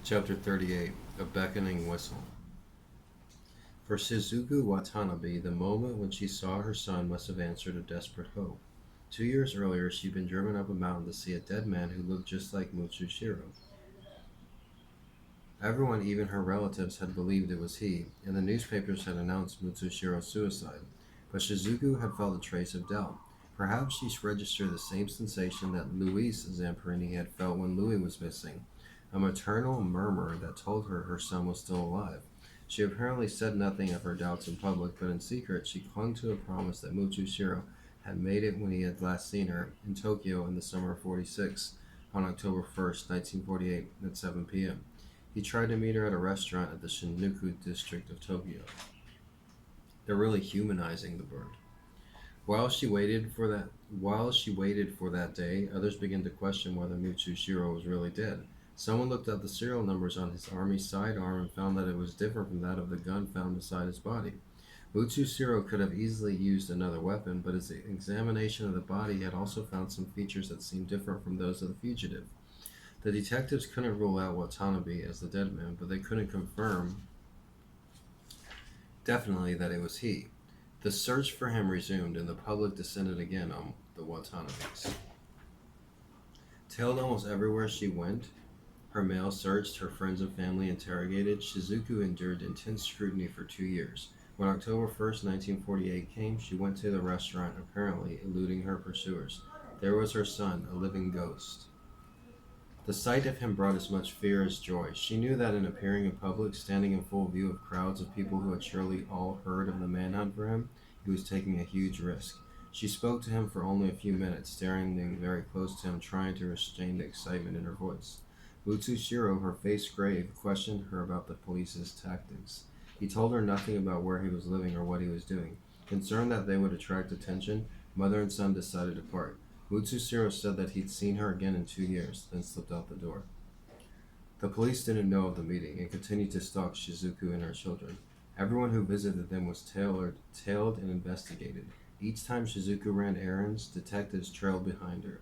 Chapter 38. A Beckoning Whistle. For Shizuku Watanabe, the moment when she saw her son must have answered a desperate hope. 2 years earlier, she'd been driven up a mountain to see a dead man who looked just like Mutsushiro. Everyone, even her relatives, had believed it was he, and the newspapers had announced Mutsushiro's suicide. But Shizuku had felt a trace of doubt. Perhaps she registered the same sensation that Luis Zamperini had felt when Louis was missing, a maternal murmur that told her her son was still alive. She apparently said nothing of her doubts in public, but in secret she clung to a promise that Mutsushiro had made it when he had last seen her in Tokyo in the summer of 46, on October 1st, 1948, at 7 p.m. He tried to meet her at a restaurant at the Shinjuku district of Tokyo. They're really humanizing the bird. While she waited for that day, others began to question whether Mitsushiro was really dead. Someone looked up the serial numbers on his army sidearm and found that it was different from that of the gun found beside his body. Mutsushiro could have easily used another weapon, but his examination of the body had also found some features that seemed different from those of the fugitive. The detectives couldn't rule out Watanabe as the dead man, but they couldn't confirm definitely that it was he. The search for him resumed, and the public descended again on the Watanabes. Tailed almost everywhere she went, her mail searched, her friends and family interrogated, Shizuku endured intense scrutiny for 2 years. When October 1st, 1948 came, she went to the restaurant, apparently eluding her pursuers. There was her son, a living ghost. The sight of him brought as much fear as joy. She knew that in appearing in public, standing in full view of crowds of people who had surely all heard of the manhunt for him, he was taking a huge risk. She spoke to him for only a few minutes, staring very close to him, trying to restrain the excitement in her voice. Mutsushiro, her face grave, questioned her about the police's tactics. He told her nothing about where he was living or what he was doing. Concerned that they would attract attention, mother and son decided to part. Mutsushiro said that he'd seen her again in 2 years, then slipped out the door. The police didn't know of the meeting and continued to stalk Shizuku and her children. Everyone who visited them was tailed and investigated. Each time Shizuku ran errands, detectives trailed behind her.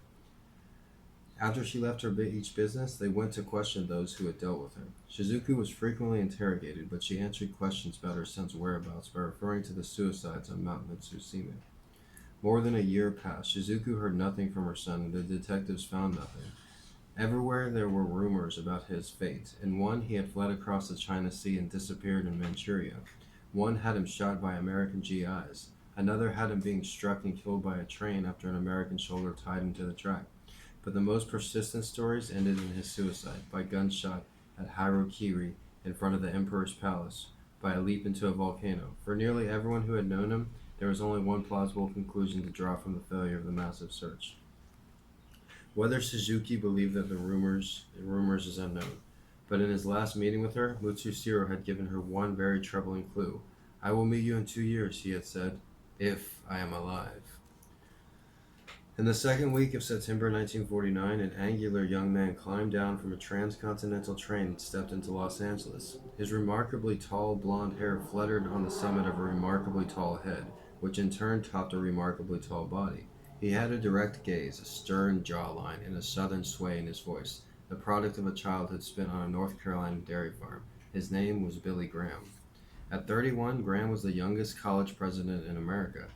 After she left each business, they went to question those who had dealt with her. Shizuku was frequently interrogated, but she answered questions about her son's whereabouts by referring to the suicides on Mount Mitsushima. More than a year passed. Shizuku heard nothing from her son, and the detectives found nothing. Everywhere there were rumors about his fate. In one, he had fled across the China Sea and disappeared in Manchuria. One had him shot by American GIs. Another had him being struck and killed by a train after an American soldier tied him to the track. But the most persistent stories ended in his suicide, by gunshot at Harakiri in front of the Emperor's palace, by a leap into a volcano. For nearly everyone who had known him, there was only one plausible conclusion to draw from the failure of the massive search. Whether Suzuki believed that the rumors is unknown, but in his last meeting with her, Mutsushiro had given her one very troubling clue. "I will meet you in 2 years," he had said, "if I am alive." In the second week of September 1949, an angular young man climbed down from a transcontinental train and stepped into Los Angeles. His remarkably tall blonde hair fluttered on the summit of a remarkably tall head, which in turn topped a remarkably tall body. He had a direct gaze, a stern jawline, and a southern sway in his voice, the product of a childhood spent on a North Carolina dairy farm. His name was Billy Graham. At 31, Graham was the youngest college president in America,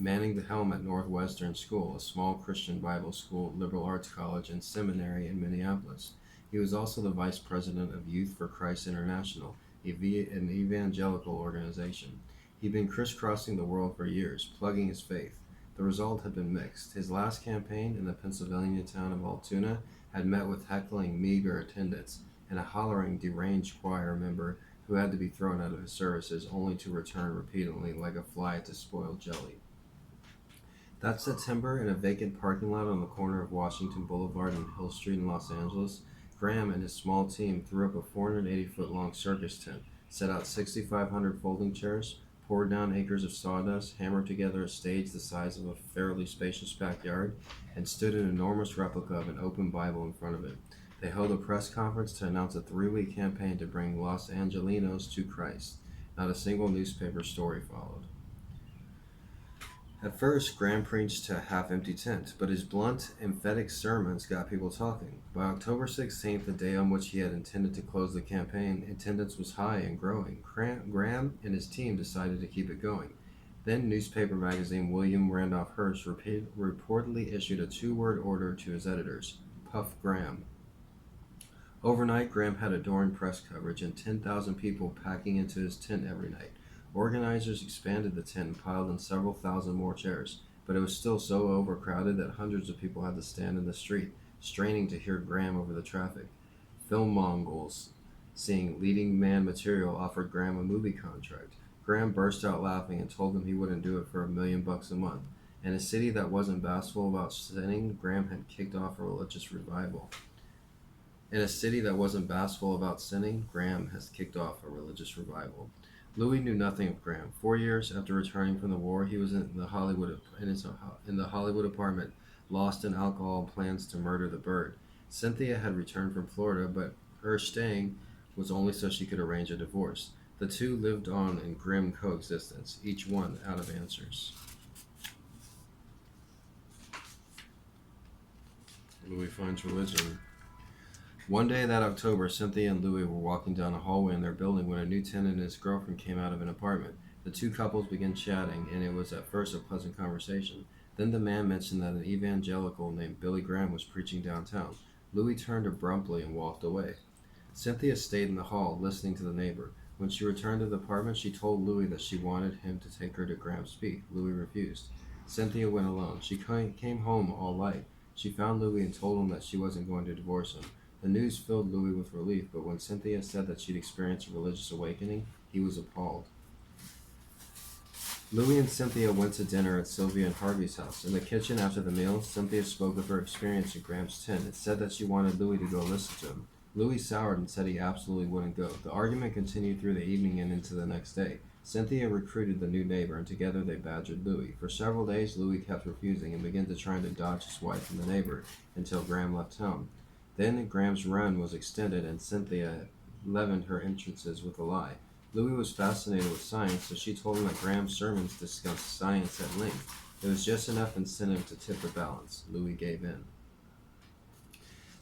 manning the helm at Northwestern School, a small Christian Bible school, liberal arts college, and seminary in Minneapolis. He was also the vice president of Youth for Christ International, an evangelical organization. He'd been crisscrossing the world for years, plugging his faith. The result had been mixed. His last campaign in the Pennsylvania town of Altoona had met with heckling, meager attendance, and a hollering, deranged choir member who had to be thrown out of his services only to return repeatedly like a fly to spoiled jelly. That September, in a vacant parking lot on the corner of Washington Boulevard and Hill Street in Los Angeles, Graham and his small team threw up a 480-foot-long circus tent, set out 6,500 folding chairs, poured down acres of sawdust, hammered together a stage the size of a fairly spacious backyard, and stood an enormous replica of an open Bible in front of it. They held a press conference to announce a 3-week campaign to bring Los Angelinos to Christ. Not a single newspaper story followed. At first, Graham preached a half-empty tent, but his blunt, emphatic sermons got people talking. By October 16th, the day on which he had intended to close the campaign, attendance was high and growing. Graham and his team decided to keep it going. Then newspaper magazine William Randolph Hearst reportedly issued a two-word order to his editors: Puff Graham. Overnight, Graham had adoring press coverage and 10,000 people packing into his tent every night. Organizers expanded the tent and piled in several thousand more chairs, but it was still so overcrowded that hundreds of people had to stand in the street, straining to hear Graham over the traffic. Film mongols, seeing leading man material, offered Graham a movie contract. Graham burst out laughing and told them he wouldn't do it for $1,000,000 a month. In a city that wasn't bashful about sinning, Graham had kicked off a religious revival. In a city that wasn't bashful about sinning, Graham has kicked off a religious revival. Louis knew nothing of Graham. 4 years after returning from the war, he was in the Hollywood apartment, lost in alcohol and plans to murder the bird. Cynthia had returned from Florida, but her staying was only so she could arrange a divorce. The two lived on in grim coexistence, each one out of answers. Louis finds religion. One day that October, Cynthia and Louis were walking down a hallway in their building when a new tenant and his girlfriend came out of an apartment. The two couples began chatting, and it was at first a pleasant conversation. Then the man mentioned that an evangelical named Billy Graham was preaching downtown. Louis turned abruptly and walked away. Cynthia stayed in the hall, listening to the neighbor. When she returned to the apartment, she told Louis that she wanted him to take her to Graham's speak. Louis refused. Cynthia went alone. She came home all light. She found Louis and told him that she wasn't going to divorce him. The news filled Louis with relief, but when Cynthia said that she'd experienced a religious awakening, he was appalled. Louis and Cynthia went to dinner at Sylvia and Harvey's house. In the kitchen after the meal, Cynthia spoke of her experience at Graham's tent and said that she wanted Louis to go listen to him. Louis soured and said he absolutely wouldn't go. The argument continued through the evening and into the next day. Cynthia recruited the new neighbor, and together they badgered Louis. For several days, Louis kept refusing and began to try to dodge his wife and the neighbor until Graham left town. Then Graham's run was extended, and Cynthia leavened her entrances with a lie. Louis was fascinated with science, so she told him that Graham's sermons discussed science at length. It was just enough incentive to tip the balance. Louis gave in.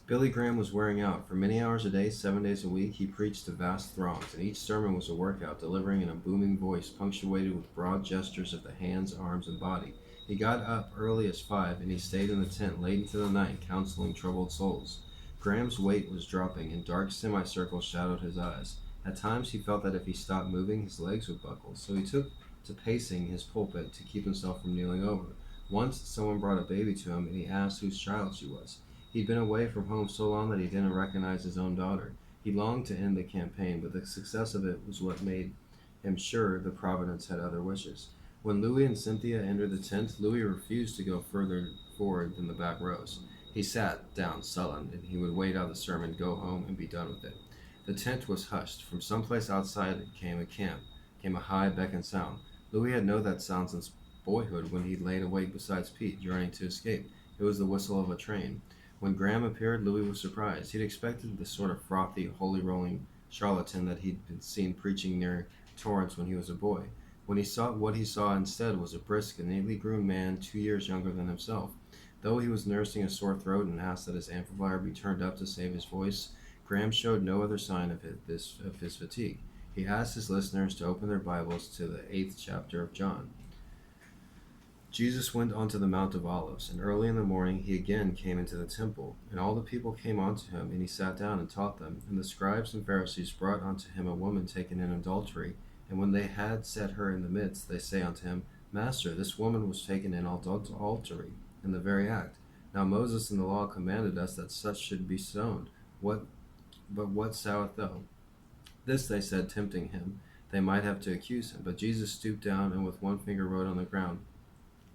Billy Graham was wearing out. For many hours a day, 7 days a week, he preached to vast throngs, and each sermon was a workout, delivering in a booming voice, punctuated with broad gestures of the hands, arms, and body. He got up early as 5, and he stayed in the tent late into the night, counseling troubled souls. Graham's weight was dropping, and dark semicircles shadowed his eyes. At times he felt that if he stopped moving, his legs would buckle, so he took to pacing his pulpit to keep himself from kneeling over. Once someone brought a baby to him, and he asked whose child she was. He'd been away from home so long that he didn't recognize his own daughter. He longed to end the campaign, but the success of it was what made him sure the Providence had other wishes. When Louis and Cynthia entered the tent, Louis refused to go further forward than the back rows. He sat down sullen, and he would wait out the sermon, go home, and be done with it. The tent was hushed. From someplace outside came a high beckoned sound. Louis had known that sound since boyhood when he laid awake beside Pete, yearning to escape. It was the whistle of a train. When Graham appeared, Louis was surprised. He'd expected the sort of frothy, holy rolling charlatan that he'd been seen preaching near Torrance when he was a boy. What he saw instead was a brisk and neatly groomed man 2 years younger than himself. Though he was nursing a sore throat and asked that his amplifier be turned up to save his voice, Graham showed no other sign of his fatigue. He asked his listeners to open their Bibles to the 8th chapter of John. Jesus went onto the Mount of Olives, and early in the morning he again came into the temple. And all the people came unto him, and he sat down and taught them. And the scribes and Pharisees brought unto him a woman taken in adultery. And when they had set her in the midst, they say unto him, Master, this woman was taken in adultery, in the very act. Now Moses in the law commanded us that such should be stoned. But what sayest thou? This they said, tempting him, they might have to accuse him. But Jesus stooped down, and with one finger wrote on the ground,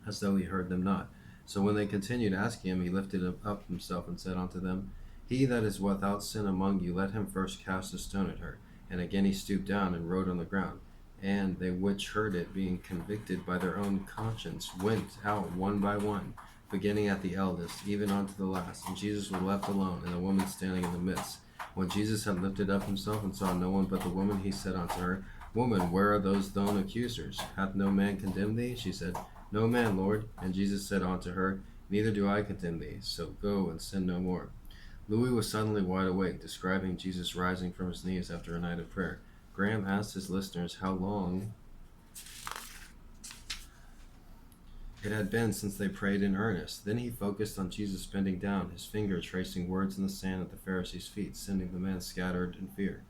as though he heard them not. So when they continued asking him, he lifted up himself and said unto them, He that is without sin among you, let him first cast a stone at her. And again he stooped down and wrote on the ground. And they which heard it, being convicted by their own conscience, went out one by one, beginning at the eldest, even unto the last. And Jesus was left alone, and the woman standing in the midst. When Jesus had lifted up himself and saw no one but the woman, he said unto her, Woman, where are those thine accusers? Hath no man condemned thee? She said, No man, Lord. And Jesus said unto her, Neither do I condemn thee, so go and sin no more. Louis was suddenly wide awake, describing Jesus rising from his knees after a night of prayer. Graham asked his listeners how long it had been since they prayed in earnest. Then he focused on Jesus bending down, his finger tracing words in the sand at the Pharisees' feet, sending the men scattered in fear.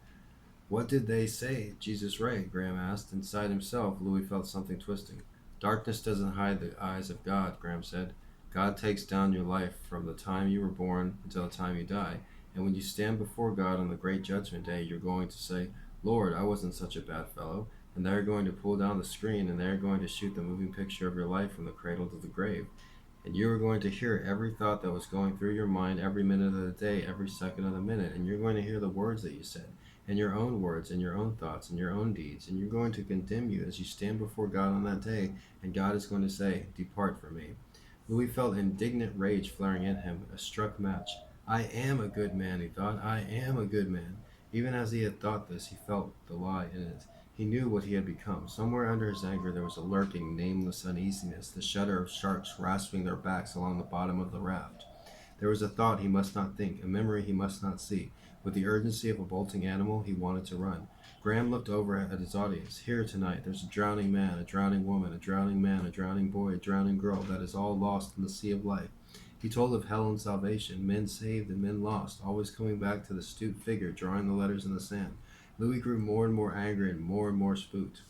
What did they say Jesus write? Graham asked. Inside himself, Louis felt something twisting. Darkness doesn't hide the eyes of God, Graham said. God takes down your life from the time you were born until the time you die. And when you stand before God on the great judgment day, you're going to say, Lord, I wasn't such a bad fellow. And they're going to pull down the screen and they're going to shoot the moving picture of your life from the cradle to the grave. And you are going to hear every thought that was going through your mind every minute of the day, every second of the minute. And you're going to hear the words that you said, and your own words, and your own thoughts, and your own deeds. And you're going to condemn you as you stand before God on that day. And God is going to say, Depart from me. Louis felt indignant rage flaring in him, a struck match. I am a good man, he thought. I am a good man. Even as he had thought this, he felt the lie in it. He knew what he had become. Somewhere under his anger there was a lurking, nameless uneasiness, the shudder of sharks rasping their backs along the bottom of the raft. There was a thought he must not think, a memory he must not see. With the urgency of a bolting animal, he wanted to run. Graham looked over at his audience. Here tonight, there's a drowning man, a drowning woman, a drowning man, a drowning boy, a drowning girl, that is all lost in the sea of life. He told of hell and salvation, men saved and men lost, always coming back to the stooped figure drawing the letters in the sand. Louis grew more and more angry and more spooked.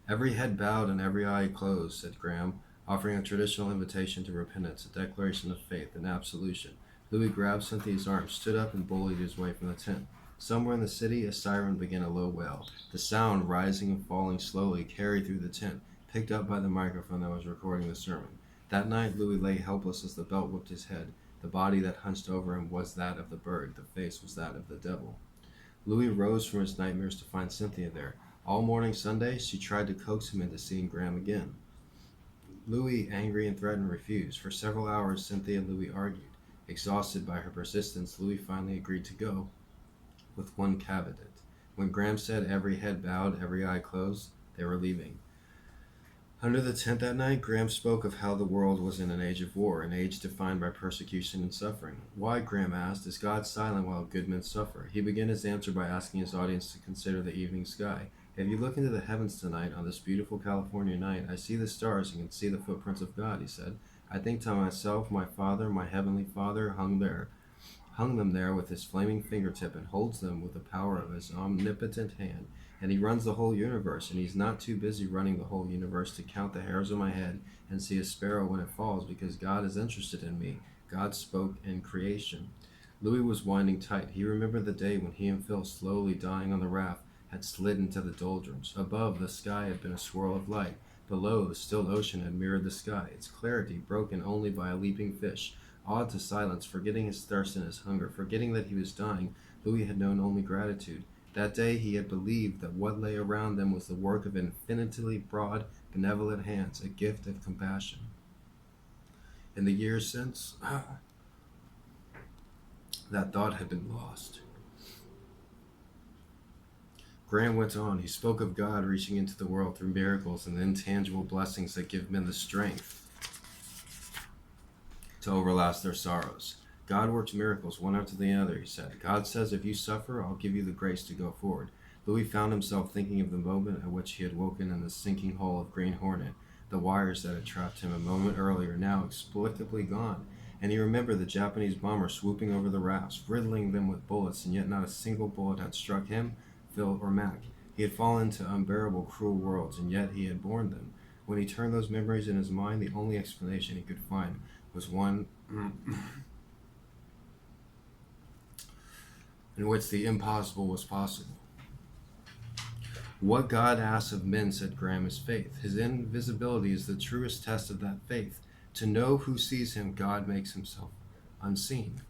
Every head bowed and every eye closed, said Graham, offering a traditional invitation to repentance, a declaration of faith, an absolution. Louis grabbed Cynthia's arm, stood up, and bullied his way from the tent. Somewhere in the city, a siren began a low wail. The sound, rising and falling slowly, carried through the tent, picked up by the microphone that was recording the sermon. That night, Louis lay helpless as the belt whipped his head. The body that hunched over him was that of the bird. The face was that of the devil. Louis rose from his nightmares to find Cynthia there. All morning Sunday, she tried to coax him into seeing Graham again. Louis, angry and threatened, refused. For several hours, Cynthia and Louis argued. Exhausted by her persistence, Louis finally agreed to go, with one caveat. When Graham said every head bowed, every eye closed, they were leaving. Under the tent that night, Graham spoke of how the world was in an age of war, an age defined by persecution and suffering. Why, Graham asked, is God silent while good men suffer? He began his answer by asking his audience to consider the evening sky. If you look into the heavens tonight, on this beautiful California night, I see the stars and can see the footprints of God, he said. I think to myself, my Father, my Heavenly Father, hung them there with his flaming fingertip and holds them with the power of his omnipotent hand. And he runs the whole universe, and he's not too busy running the whole universe to count the hairs on my head and see a sparrow when it falls, because God is interested in me. God spoke in creation. Louis was winding tight. He remembered the day when he and Phil, slowly dying on the raft, had slid into the doldrums. Above, the sky had been a swirl of light. Below, the still ocean had mirrored the sky, its clarity broken only by a leaping fish. Awed to silence, forgetting his thirst and his hunger, forgetting that he was dying, Louis had known only gratitude. That day he had believed that what lay around them was the work of infinitely broad, benevolent hands, a gift of compassion. In the years since, that thought had been lost. Graham went on. He spoke of God reaching into the world through miracles and intangible blessings that give men the strength to overlast their sorrows. God works miracles one after the other, he said. God says, if you suffer, I'll give you the grace to go forward. Louis found himself thinking of the moment at which he had woken in the sinking hull of Green Hornet, the wires that had trapped him a moment earlier, now inexplicably gone. And he remembered the Japanese bomber swooping over the rafts, riddling them with bullets, and yet not a single bullet had struck him, Phil, or Mac. He had fallen into unbearable, cruel worlds, and yet he had borne them. When he turned those memories in his mind, the only explanation he could find was one in which the impossible was possible. What God asks of men, said Graham, is faith. His invisibility is the truest test of that faith. To know who sees him, God makes himself unseen.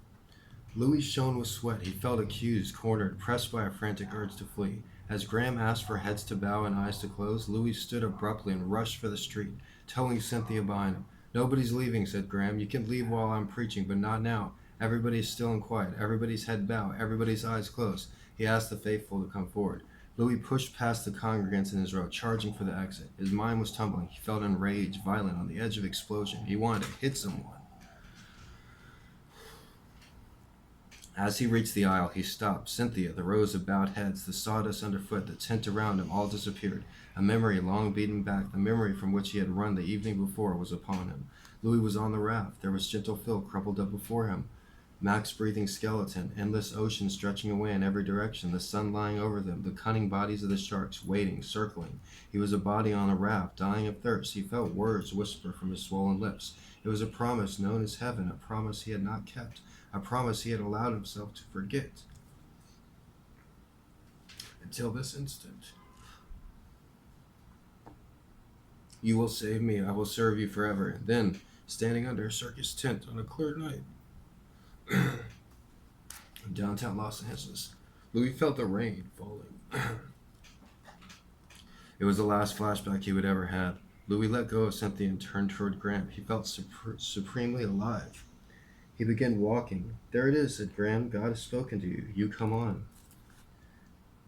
Louis shone with sweat. He felt accused, cornered, pressed by a frantic urge to flee. As Graham asked for heads to bow and eyes to close, Louis stood abruptly and rushed for the street, towing Cynthia behind him. Nobody's leaving, said Graham. You can leave while I'm preaching, but not now. Everybody's still and quiet. Everybody's head bowed. Everybody's eyes closed. He asked the faithful to come forward. Louis pushed past the congregants in his row, charging for the exit. His mind was tumbling. He felt enraged, violent, on the edge of explosion. He wanted to hit someone. As he reached the aisle, he stopped. Cynthia, the rows of bowed heads, the sawdust underfoot, the tent around him, all disappeared. A memory long beaten back, the memory from which he had run the evening before, was upon him. Louis was on the raft. There was gentle Phil crumpled up before him. Max breathing skeleton, endless ocean stretching away in every direction, the sun lying over them, the cunning bodies of the sharks waiting, circling. He was a body on a raft, dying of thirst. He felt words whisper from his swollen lips. It was a promise known as heaven, a promise he had not kept, a promise he had allowed himself to forget. Until this instant. You will save me, I will serve you forever. Then, standing under a circus tent on a clear night, in downtown Los Angeles, Louis felt the rain falling. It was the last flashback he would ever have. Louis let go of Cynthia and turned toward Graham. He felt supremely alive. He began walking. There it is, said Graham. God has spoken to you. You come on.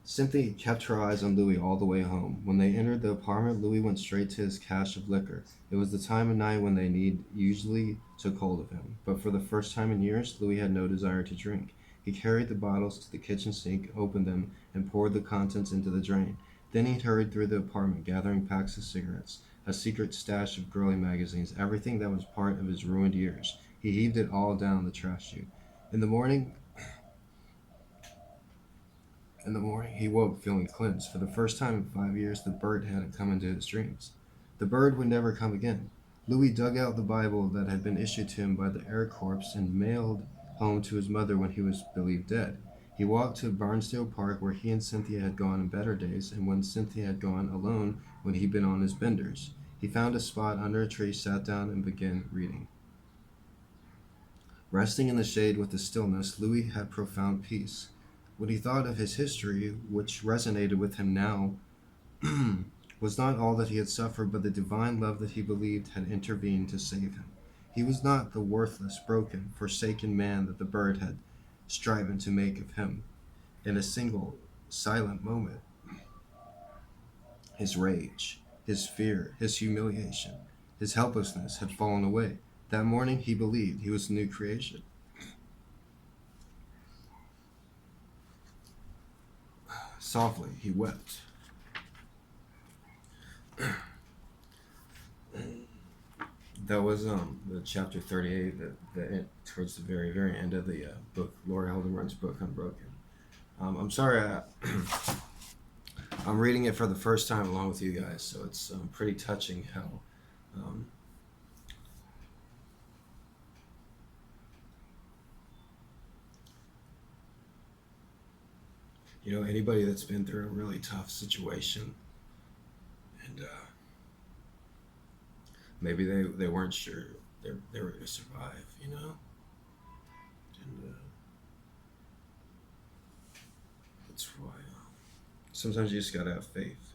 Cynthia kept her eyes on Louis all the way home. When they entered the apartment, Louis went straight to his cache of liquor. It was the time of night when they usually took hold of him. But for the first time in years, Louis had no desire to drink. He carried the bottles to the kitchen sink, opened them, and poured the contents into the drain. Then he hurried through the apartment, gathering packs of cigarettes, a secret stash of girly magazines, everything that was part of his ruined years. He heaved it all down the trash chute. In the morning, he woke feeling cleansed. For the first time in 5 years, the bird hadn't come into his dreams. The bird would never come again. Louis dug out the Bible that had been issued to him by the Air Corps and mailed home to his mother when he was believed dead. He walked to Barnsdale Park, where he and Cynthia had gone in better days, and when Cynthia had gone alone when he'd been on his benders. He found a spot under a tree, sat down, and began reading. Resting in the shade with the stillness, Louis had profound peace. When he thought of his history, which resonated with him now, was not all that he had suffered, but the divine love that he believed had intervened to save him. He was not the worthless, broken, forsaken man that the bird had striven to make of him. In a single, silent moment, his rage, his fear, his humiliation, his helplessness had fallen away. That morning he believed he was a new creation. Softly, he wept. That was the chapter 38, towards the very, very end of the book, Laura Hillenbrand's book, Unbroken. I'm sorry, I'm reading it for the first time along with you guys, so it's pretty touching how anybody that's been through a really tough situation and maybe they weren't sure they were going to survive, and that's why sometimes you just gotta have faith.